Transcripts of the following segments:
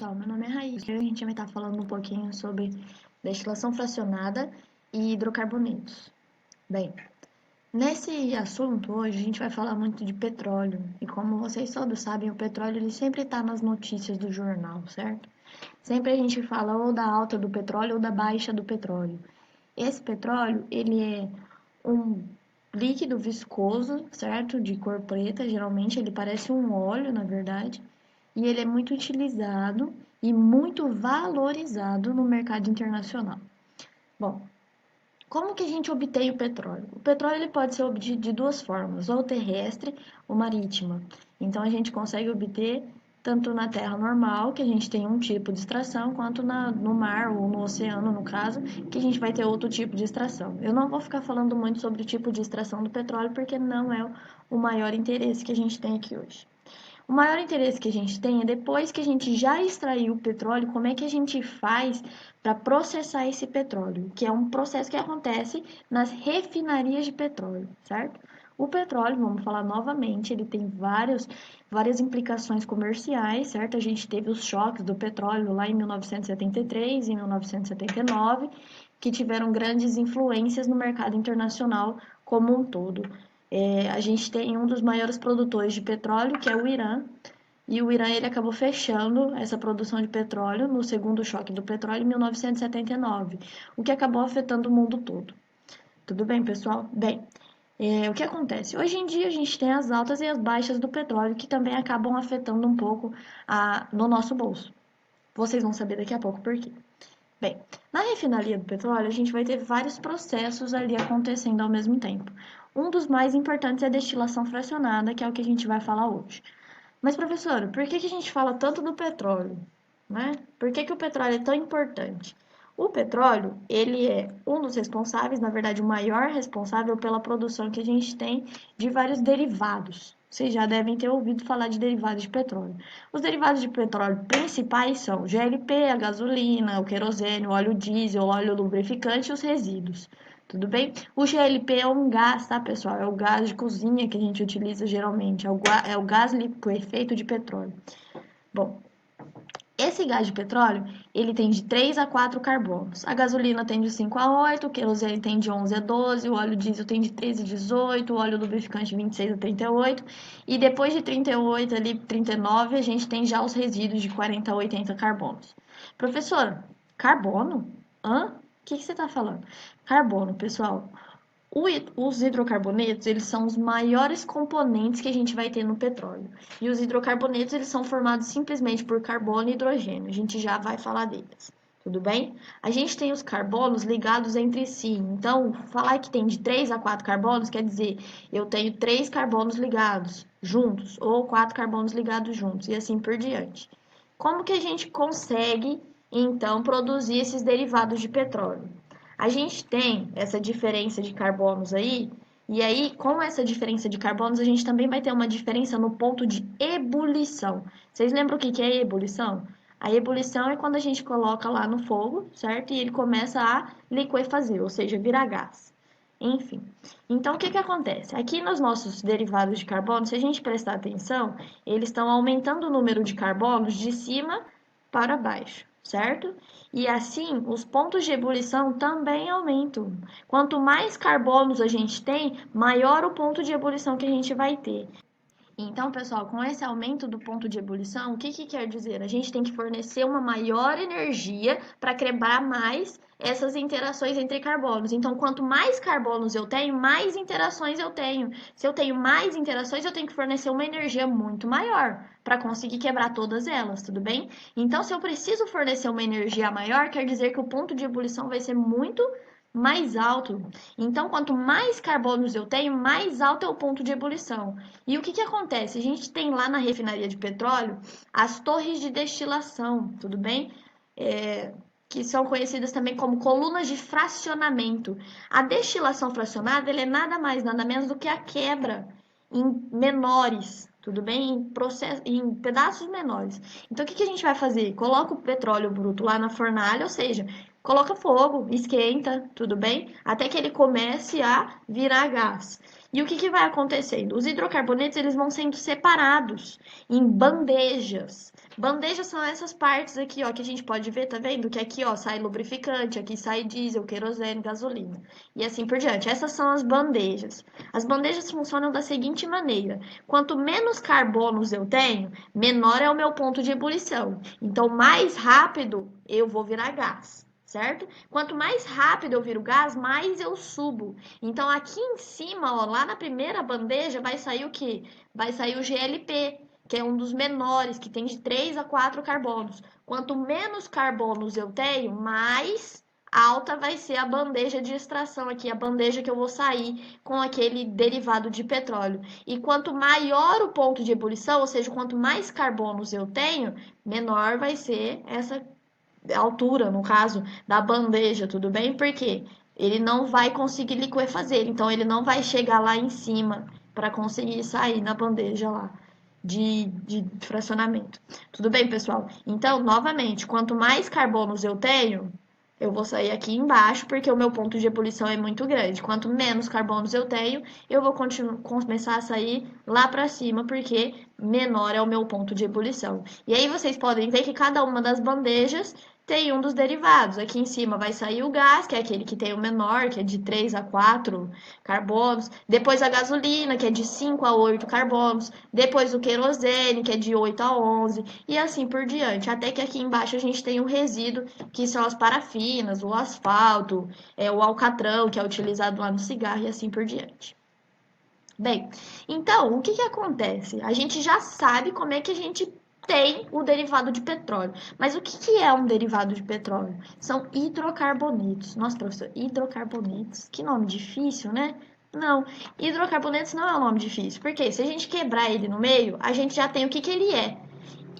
pessoal, meu nome é Raíssa. Hoje a gente vai estar falando um pouquinho sobre destilação fracionada e hidrocarbonetos. Bem, nesse assunto hoje a gente vai falar muito de petróleo. E como vocês todos sabem, o petróleo ele sempre está nas notícias do jornal, certo? Sempre a gente fala ou da alta do petróleo ou da baixa do petróleo. Esse petróleo, ele é um líquido viscoso, certo? De cor preta, geralmente ele parece um óleo, na verdade, e ele é muito utilizado e muito valorizado no mercado internacional. Bom, como que a gente obtém o petróleo? O petróleo ele pode ser obtido de duas formas, ou terrestre ou marítima. Então a gente consegue obter tanto na terra normal, que a gente tem um tipo de extração, quanto no mar ou no oceano, no caso, que a gente vai ter outro tipo de extração. Eu não vou ficar falando muito sobre o tipo de extração do petróleo, porque não é o maior interesse que a gente tem aqui hoje. O maior interesse que a gente tem é depois que a gente já extraiu o petróleo, como é que a gente faz para processar esse petróleo, que é um processo que acontece nas refinarias de petróleo, certo? O petróleo, vamos falar novamente, ele tem várias implicações comerciais, certo? A gente teve os choques do petróleo lá em 1973 e 1979, que tiveram grandes influências no mercado internacional como um todo. A gente tem um dos maiores produtores de petróleo, que é o Irã, e o Irã ele acabou fechando essa produção de petróleo no segundo choque do petróleo em 1979, o que acabou afetando o mundo todo. Tudo bem, pessoal? Bem, o que acontece? Hoje em dia a gente tem as altas e as baixas do petróleo que também acabam afetando um pouco no nosso bolso. Vocês vão saber daqui a pouco por quê. Bem, na refinaria do petróleo, a gente vai ter vários processos ali acontecendo ao mesmo tempo. Um dos mais importantes é a destilação fracionada, que é o que a gente vai falar hoje. Mas, professora, por que a gente fala tanto do petróleo? Né? Por que o petróleo é tão importante? O petróleo, ele é um dos responsáveis, na verdade, o maior responsável pela produção que a gente tem de vários derivados. Vocês já devem ter ouvido falar de derivados de petróleo. Os derivados de petróleo principais são o GLP, a gasolina, o querosene, o óleo diesel, o óleo lubrificante e os resíduos. Tudo bem? O GLP é um gás, tá, pessoal? É o gás de cozinha que a gente utiliza geralmente. É o gás liquefeito de petróleo. Bom, esse gás de petróleo, ele tem de 3 a 4 carbonos. A gasolina tem de 5 a 8, o querosene tem de 11 a 12, o óleo diesel tem de 13 a 18, o óleo lubrificante de 26 a 38, e depois de 38, ali 39, a gente tem já os resíduos de 40 a 80 carbonos. Professora, carbono? Hã? O que você está falando? Carbono, pessoal. Os hidrocarbonetos, eles são os maiores componentes que a gente vai ter no petróleo. E os hidrocarbonetos, eles são formados simplesmente por carbono e hidrogênio. A gente já vai falar deles. Tudo bem? A gente tem os carbonos ligados entre si. Então, falar que tem de 3 a 4 carbonos quer dizer eu tenho 3 carbonos ligados juntos ou 4 carbonos ligados juntos e assim por diante. Como que a gente consegue, então, produzir esses derivados de petróleo? A gente tem essa diferença de carbonos aí, e aí, com essa diferença de carbonos, a gente também vai ter uma diferença no ponto de ebulição. Vocês lembram o que é ebulição? A ebulição é quando a gente coloca lá no fogo, certo? E ele começa a liquefazer, ou seja, virar gás. Enfim. Então, o que acontece? Aqui nos nossos derivados de carbono, se a gente prestar atenção, eles estão aumentando o número de carbonos de cima para baixo, certo? E assim, os pontos de ebulição também aumentam. Quanto mais carbonos a gente tem, maior o ponto de ebulição que a gente vai ter. Então, pessoal, com esse aumento do ponto de ebulição, o que quer dizer? A gente tem que fornecer uma maior energia para quebrar mais essas interações entre carbonos. Então, quanto mais carbonos eu tenho, mais interações eu tenho. Se eu tenho mais interações, eu tenho que fornecer uma energia muito maior para conseguir quebrar todas elas, tudo bem? Então, se eu preciso fornecer uma energia maior, quer dizer que o ponto de ebulição vai ser muito mais alto. Então, quanto mais carbonos eu tenho, mais alto é o ponto de ebulição. E o que acontece? A gente tem lá na refinaria de petróleo as torres de destilação, tudo bem? Que são conhecidas também como colunas de fracionamento. A destilação fracionada é nada mais, nada menos do que a quebra em menores, tudo bem? Em pedaços menores. Então, o que a gente vai fazer? Coloca o petróleo bruto lá na fornalha, ou seja, coloca fogo, esquenta, tudo bem? Até que ele comece a virar gás. E o que vai acontecendo? Os hidrocarbonetos eles vão sendo separados em bandejas. Bandejas são essas partes aqui, ó, que a gente pode ver, tá vendo? Que aqui, ó, sai lubrificante, aqui sai diesel, querosene, gasolina e assim por diante. Essas são as bandejas. As bandejas funcionam da seguinte maneira: quanto menos carbonos eu tenho, menor é o meu ponto de ebulição. Então, mais rápido eu vou virar gás. Certo? Quanto mais rápido eu viro gás, mais eu subo. Então, aqui em cima, ó, lá na primeira bandeja, vai sair o quê? Vai sair o GLP, que é um dos menores, que tem de 3 a 4 carbonos. Quanto menos carbonos eu tenho, mais alta vai ser a bandeja de extração aqui, a bandeja que eu vou sair com aquele derivado de petróleo. E quanto maior o ponto de ebulição, ou seja, quanto mais carbonos eu tenho, menor vai ser essa altura, no caso, da bandeja, tudo bem? Porque ele não vai conseguir liquefazer, então ele não vai chegar lá em cima para conseguir sair na bandeja lá de fracionamento. Tudo bem, pessoal? Então, novamente, quanto mais carbonos eu tenho, eu vou sair aqui embaixo porque o meu ponto de ebulição é muito grande. Quanto menos carbonos eu tenho, eu vou começar a sair lá para cima porque menor é o meu ponto de ebulição. E aí vocês podem ver que cada uma das bandejas tem um dos derivados. Aqui em cima vai sair o gás, que é aquele que tem o menor, que é de 3 a 4 carbonos. Depois a gasolina, que é de 5 a 8 carbonos. Depois o querosene, que é de 8 a 11. E assim por diante. Até que aqui embaixo a gente tem o resíduo, que são as parafinas, o asfalto, o alcatrão, que é utilizado lá no cigarro e assim por diante. Bem, então, o que acontece? A gente já sabe como é que a gente tem o derivado de petróleo. Mas o que é um derivado de petróleo? São hidrocarbonetos. Nossa, professor, hidrocarbonetos. Que nome difícil, né? Não, hidrocarbonetos não é um nome difícil. Porque se a gente quebrar ele no meio, a gente já tem o que ele é.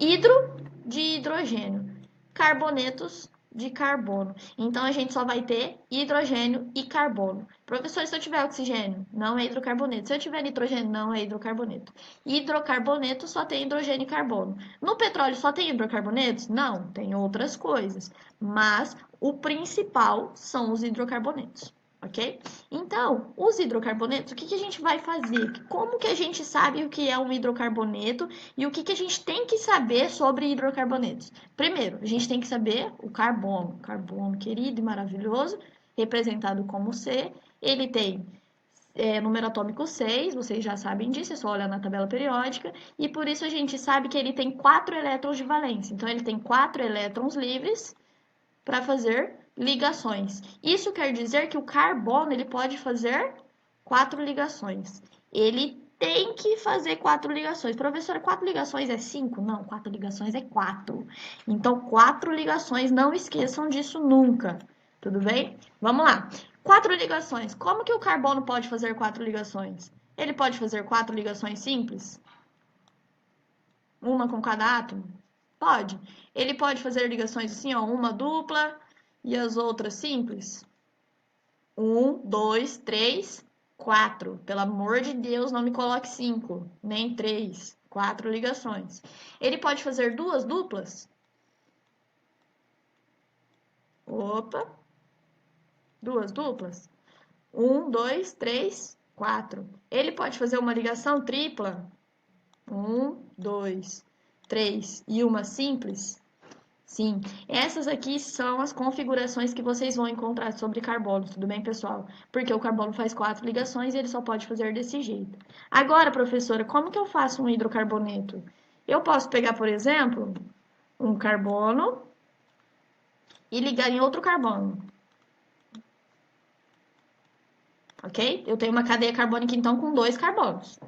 Hidro de hidrogênio, carbonetos de carbono. Então a gente só vai ter hidrogênio e carbono. Professor, se eu tiver oxigênio, não é hidrocarboneto. Se eu tiver nitrogênio, não é hidrocarboneto. Hidrocarboneto só tem hidrogênio e carbono. No petróleo só tem hidrocarbonetos? Não, tem outras coisas. Mas o principal são os hidrocarbonetos. Ok? Então, os hidrocarbonetos, o que a gente vai fazer? Como que a gente sabe o que é um hidrocarboneto e o que a gente tem que saber sobre hidrocarbonetos? Primeiro, a gente tem que saber o carbono. Carbono querido e maravilhoso, representado como C. Ele tem número atômico 6, vocês já sabem disso, é só olhar na tabela periódica. E por isso a gente sabe que ele tem 4 elétrons de valência. Então, ele tem 4 elétrons livres para fazer ligações. Isso quer dizer que o carbono ele pode fazer 4 ligações. Ele tem que fazer 4 ligações. Professora, 4 ligações é 5? Não, 4 ligações é 4. Então, 4 ligações, não esqueçam disso nunca. Tudo bem? Vamos lá. 4 ligações. Como que o carbono pode fazer 4 ligações? Ele pode fazer 4 ligações simples? Uma com cada átomo? Pode. Ele pode fazer ligações assim, ó, uma dupla e as outras simples? 1, 2, 3, 4. Pelo amor de Deus, não me coloque 5, nem 3. 4 ligações. Ele pode fazer duas duplas? Opa, duas duplas. 1, 2, 3, 4. Ele pode fazer uma ligação tripla? 1, 2, 3 e uma simples? Sim, essas aqui são as configurações que vocês vão encontrar sobre carbono, tudo bem, pessoal? Porque o carbono faz 4 ligações e ele só pode fazer desse jeito. Agora, professora, como que eu faço um hidrocarboneto? Eu posso pegar, por exemplo, um carbono e ligar em outro carbono, ok? Eu tenho uma cadeia carbônica, então, com 2 carbonos.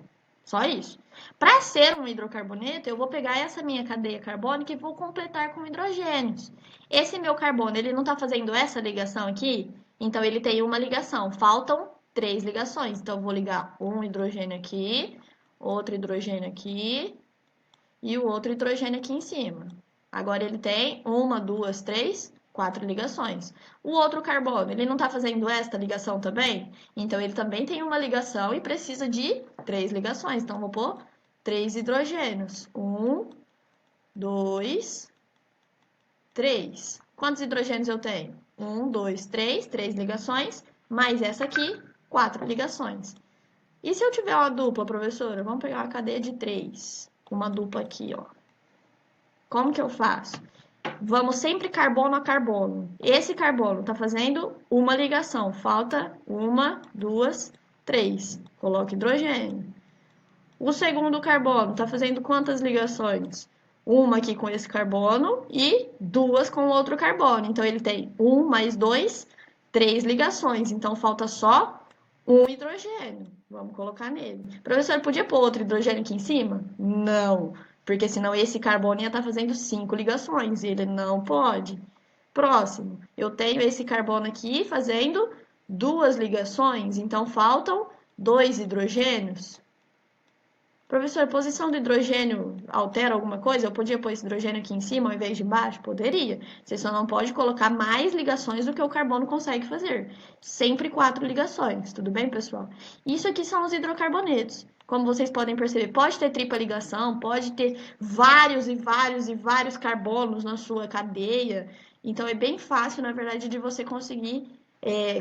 Só isso. Para ser um hidrocarboneto, eu vou pegar essa minha cadeia carbônica e vou completar com hidrogênios. Esse meu carbono, ele não está fazendo essa ligação aqui? Então, ele tem uma ligação. Faltam 3 ligações. Então, eu vou ligar um hidrogênio aqui, outro hidrogênio aqui e o outro hidrogênio aqui em cima. Agora, ele tem uma, duas, três, 4 ligações. O outro carbono, ele não está fazendo esta ligação também? Então, ele também tem uma ligação e precisa de 3 ligações. Então, vou pôr 3 hidrogênios. 1, 2, 3. Quantos hidrogênios eu tenho? 1, 2, 3, 3 ligações, mais essa aqui, 4 ligações. E se eu tiver uma dupla, professora? Vamos pegar uma cadeia de 3, com uma dupla aqui, ó. Como que eu faço? Vamos sempre carbono a carbono. Esse carbono está fazendo uma ligação. Falta uma, duas, três. Coloque hidrogênio. O segundo carbono está fazendo quantas ligações? Uma aqui com esse carbono e duas com o outro carbono. Então, ele tem um mais dois, três ligações. Então, falta só um hidrogênio. Vamos colocar nele. Professor, podia pôr outro hidrogênio aqui em cima? Não, porque senão esse carbono ia estar fazendo 5 ligações e ele não pode. Próximo, eu tenho esse carbono aqui fazendo duas ligações, então faltam dois hidrogênios. Professor, a posição do hidrogênio altera alguma coisa? Eu podia pôr esse hidrogênio aqui em cima ao invés de embaixo? Poderia. Você só não pode colocar mais ligações do que o carbono consegue fazer. Sempre 4 ligações, tudo bem, pessoal? Isso aqui são os hidrocarbonetos. Como vocês podem perceber, pode ter tripla ligação, pode ter vários e vários e vários carbonos na sua cadeia. Então, é bem fácil, na verdade, de você conseguir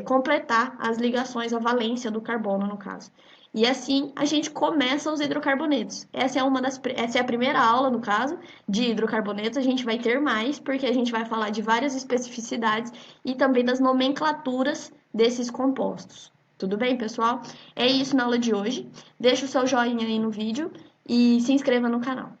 completar as ligações, a valência do carbono, no caso. E assim a gente começa os hidrocarbonetos. Essa é a primeira aula, no caso, de hidrocarbonetos. A gente vai ter mais, porque a gente vai falar de várias especificidades e também das nomenclaturas desses compostos. Tudo bem, pessoal? É isso na aula de hoje. Deixa o seu joinha aí no vídeo e se inscreva no canal.